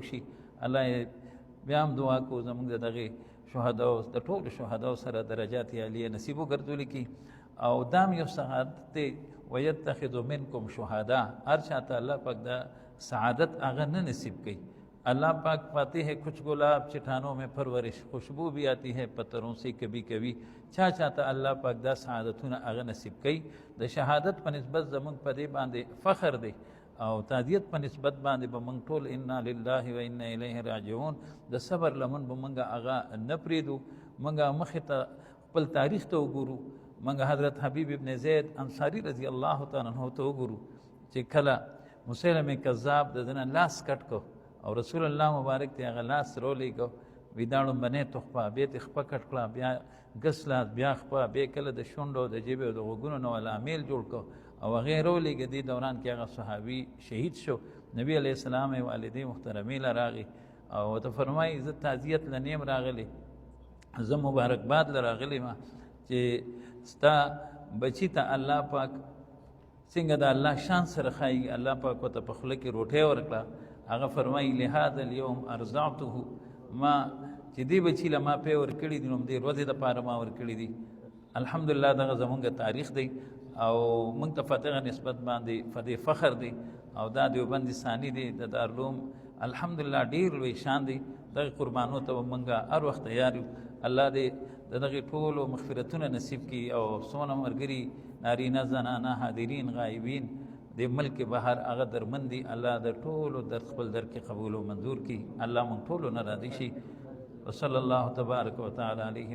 شي الله بیا هم دعا کو زمونږ د دغې شهداو د ټولو شهداو سره درجات عالیه نصیب وګرځولي کي او دا هم یو سعادت دی ویتخذ منکم شهدا هر چاته الله پاک دا سعادت هغه نه نصیب کوي اللہ پاک پاتے ہیں کچھ گلاب چٹانوں میں پرورش خوشبو بھی آتی ہے پتھروں سے کبھی کبھی چاہتا اللہ پاک دا سعادتونه هغه نصیب کوي د شهادت په نسبت زمونږ په دې باندې فخر دی او تعدیت په نسبت باندې به موږ ټول انا لله و انا الیه راجعون د صبر لمن به موږ هغه نه پرېږدو موږ مخې ته خپل تاریخ ته وګورو موږ حضرت حبیب ابن زید انصاری رضی الله تعالی عنہ ته وګورو چې کله مسیلمه کذاب د دنه لاس کټ کو او رسول الله مبارک ته هغه لاس رولیږو ویداړو باندې تخپا به ته خپه کټ کړه بیا غسلات بیا خپه به کله د شونډو د جیبه د غوګونو نو عامل جوړ کو او غیر رولیږي د دوران کې هغه صحابي شهید شو نبی علیہ السلام والدی محترمی لراغي او ته فرمایي عزت تعزیت لنیم راغلی زه مبارکباد لراغلی ما چې ستا بچی ته الله پاک څنګه د الله شان سره خای الله پاک ته په خله کې روټه ورکړه هغه فرمایي لهذا اليوم ارزعته ما چې دی بچی لما په ور کړی دي نو دې ورځې د پاره ما ور کړی دي الحمدلله دغه زمونږ تاریخ دی او موږ ته فتح نسبت باندې فدې فخر دی او دا دیوبند ثانی دی د دارالعلوم الحمدلله ډیر لوی شان دی دغه قربانو ته موږ هر وخت تیار یو الله دې دغه ټولو مغفرتونه نصیب کړي او سونه مرګري نارینه زنانه حاضرین غایبین د ملک بهر هغه درمندي الله د ټولو در خپل در کې قبول او منظور کړي الله مونږ ټولو نه راضي شي وصلی الله تبارک وتعالى علیه